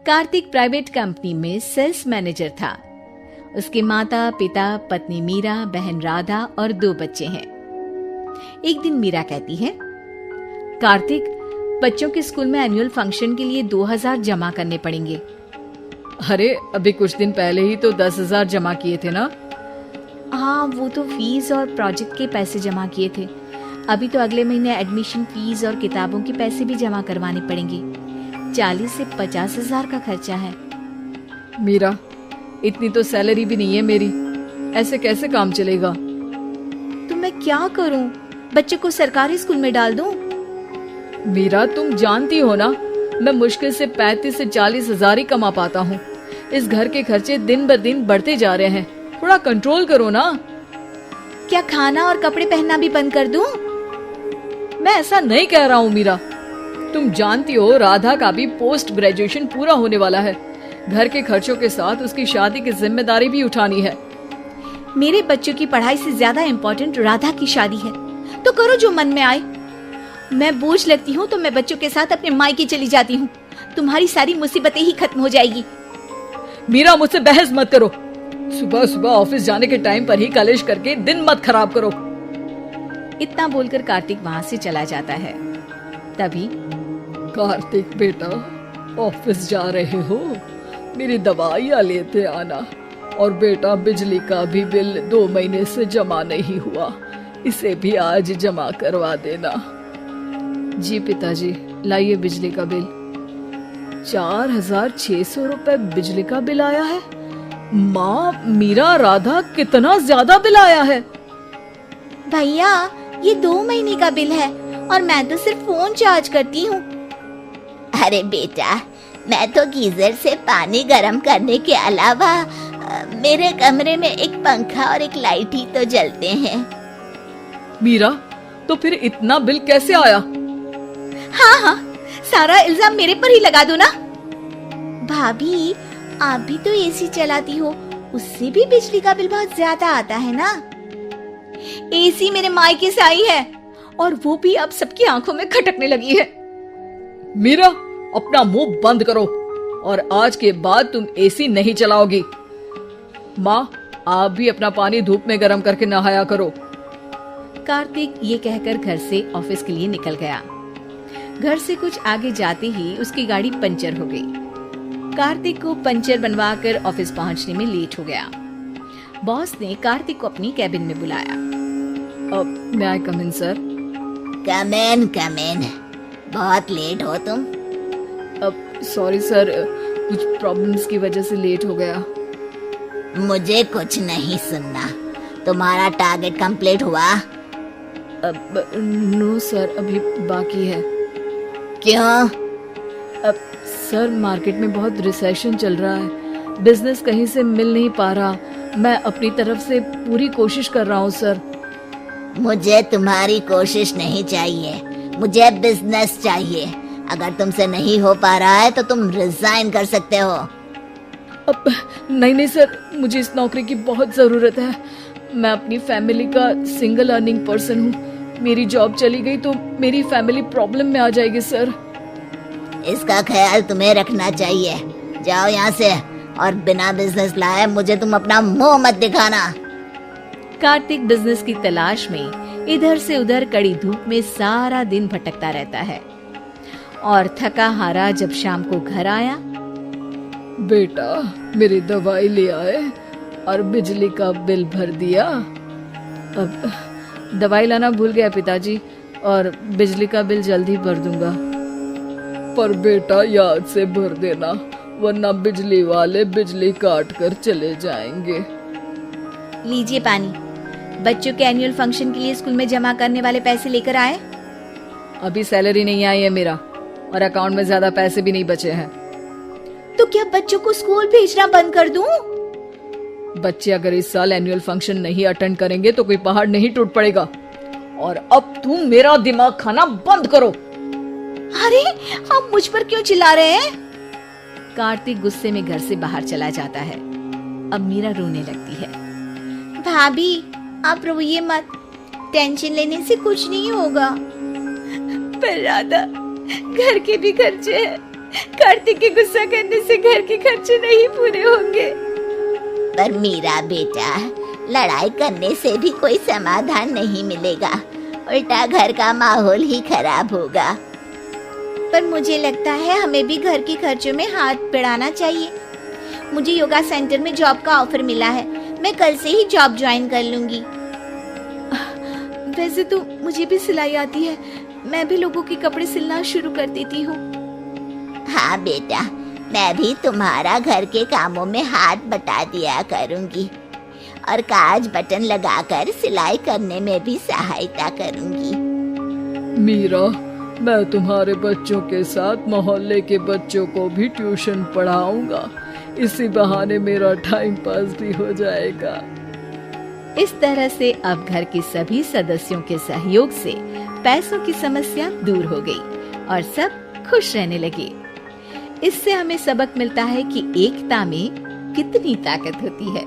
Kartik private company में sales manager था। उसके माता पिता, पत्नी मीरा, बहन राधा और 2 बच्चे हैं। एक दिन मीरा कहती है, कार्तिक, बच्चों के स्कूल में एनुअल फंक्शन के लिए 2000 जमा करने पड़ेंगे। अरे अभी कुछ दिन पहले ही तो 10,000 जमा किए थे ना। हाँ, वो तो फीस और प्रोजेक्ट के पैसे जमा किए थे। अभी तो अगले महीने एडमिशन फीस और किताबों के पैसे भी जमा करवाने पड़ेंगे। 40 से 50 हजार का खर्चा है। मीरा, इतनी तो सैलरी भी नहीं है मेरी, ऐसे कैसे काम चलेगा? तो मैं क्या करूं? बच्चे को सरकारी स्कूल में डाल दूं? मीरा, तुम जानती हो ना, मैं मुश्किल से 35 से 40 हजार ही कमा पाता हूँ। इस घर के खर्चे दिन ब दिन बढ़ते जा रहे हैं, थोड़ा कंट्रोल करो ना। क्या खाना और कपड़े पहनना भी बंद कर दूं? मैं ऐसा नहीं कह रहा हूँ मीरा। तुम जानती हो राधा का भी पोस्ट ग्रेजुएशन पूरा होने वाला है। घर के खर्चों के साथ उसकी शादी की जिम्मेदारी भी उठानी है। मेरे बच्चों की पढ़ाई से ज्यादा इम्पोर्टेंट राधा की शादी है, तो करो जो मन में आए। मैं बोझ लगती हूँ तो मैं बच्चों के साथ अपने मायके चली जाती हूँ। तुम्हारी सारी मुसीबतें ही खत्म हो जाएगी। मीरा, मुझसे बहस मत करो। सुबह सुबह ऑफिस जाने के टाइम पर ही कलेश करके दिन मत खराब करो। इतना बोलकर कार्तिक वहाँ से चला जाता है। तभी, कार्तिक बेटा, ऑफिस जा रहे हो? मेरी दवाइयाँ लेते आना। और बेटा, बिजली का भी बिल 2 महीने से जमा नहीं हुआ, इसे भी आज जमा करवा देना। जी पिताजी, लाइए बिजली का बिल। 4600 रुपए बिजली का बिल आया है। माँ, मीरा, राधा, कितना ज्यादा बिल आया है। भैया, ये 2 महीने का बिल है और मैं तो सिर्फ फोन चार्ज करती हूँ। अरे बेटा, मैं तो गीजर से पानी गर्म करने के अलावा मेरे कमरे में एक पंखा और एक लाइट ही तो जलते हैं। मीरा, तो फिर इतना बिल कैसे आया? हाँ, सारा इल्जाम मेरे पर ही लगा दो ना। भाभी, आप भी तो एसी चलाती हो, उससे भी बिजली का बिल बहुत ज्यादा आता है ना। एसी मेरे मायके से आई है और वो भी अब सबकी आंखों में खटकने लगी है। मीरा, अपना मुंह बंद करो और आज के बाद तुम एसी नहीं चलाओगी। माँ, आप भी अपना पानी धूप में गर्म करके नहाया करो। कार्तिक ये कहकर घर से ऑफिस के लिए निकल गया। घर से कुछ आगे जाते ही उसकी गाड़ी पंचर हो गई। कार्तिक को पंचर बनवाकर ऑफिस पहुंचने में लेट हो गया। बॉस ने कार्तिक को अपनी कैबिन में बुलाया। may I come in, सर? Come in. बहुत लेट हो तुम। सॉरी सर, कुछ प्रॉब्लम्स की वजह से लेट हो गया। मुझे कुछ नहीं सुनना। तुम्हारा टारगेट कंप्लीट हुआ? नो सर, अभी बाकी है। क्यों? सर, मार्केट में बहुत रिसेशन चल रहा है, बिजनेस कहीं से मिल नहीं पा रहा। मैं अपनी तरफ से पूरी कोशिश कर रहा हूँ सर। मुझे तुम्हारी कोशिश नहीं चाहिए, मुझे बिजनेस चाहिए। अगर तुमसे नहीं हो पा रहा है तो तुम रिजाइन कर सकते हो। नहीं सर, मुझे इस नौकरी की बहुत जरूरत है। मैं अपनी फैमिली का सिंगल अर्निंग पर्सन हूँ। मेरी जॉब चली गई तो मेरी फैमिली प्रॉब्लम में आ जाएगी सर। इसका ख्याल तुम्हें रखना चाहिए। जाओ यहाँ से, और बिना बिजनेस लाए मुझे तुम अपना मुंह मत दिखाना। कार्तिक बिजनेस की तलाश में इधर से उधर कड़ी धूप में सारा दिन भटकता रहता है और थका हारा जब शाम को घर आया। बेटा, मेरी दवाई ले आए और बिजली का बिल भर दिया। अब दवाई लाना भूल गया पिताजी, और बिजली का बिल जल्दी भर दूंगा। पर बेटा, याद से भर देना, वरना बिजली वाले बिजली काट कर चले जाएंगे। लीजिए पानी। बच्चों के एनुअल फंक्शन के लिए स्कूल में जमा करने वाले पैसे लेकर आए? अभी सैलरी नहीं आई है मेरा, और अकाउंट में ज्यादा पैसे भी नहीं बचे हैं। तो क्या बच्चों को स्कूल भेजना बंद कर दूं? बच्चे अगर इस साल एनुअल फंक्शन नहीं अटेंड करेंगे तो कोई पहाड़ नहीं टूट पड़ेगा। और अब तुम मेरा दिमाग खाना बंद करो। अरे, आप मुझ पर क्यों चिल्ला रहे हैं? कार्तिक गुस्से में घर से बाहर चला जाता है। अब मीरा रोने लगती है। भाभी, आप रोइए मत, टेंशन लेने से कुछ नहीं होगा। पर राधा, घर के भी खर्चे हैं, कार्तिक के गुस्सा करने से घर के खर्चे नहीं पूरे होंगे। पर मीरा बेटा, लड़ाई करने से भी कोई समाधान नहीं मिलेगा, उल्टा घर का माहौल ही खराब होगा। पर मुझे लगता है हमें भी घर के खर्चों में हाथ बढ़ाना चाहिए। मुझे योगा सेंटर में जॉब का ऑफर मिला है, मैं कल से ही जॉब ज्वाइन कर लूंगी। वैसे तो मुझे भी सिलाई आती है, मैं भी लोगों के कपड़े सिलना शुरू कर देती हूँ। हाँ बेटा, मैं भी तुम्हारा घर के कामों में हाथ बटा दिया करूंगी और काज बटन लगाकर सिलाई करने में भी सहायता करूंगी। मीरा, मैं तुम्हारे बच्चों के साथ मोहल्ले के बच्चों को भी ट्यूशन पढ़ाऊंगा। इसी बहाने मेरा टाइम पास भी हो जाएगा। इस तरह से अब घर के सभी सदस्यों के सहयोग से पैसों की समस्या दूर हो गई और सब खुश रहने लगे। इससे हमें सबक मिलता है कि एकता में कितनी ताकत होती है।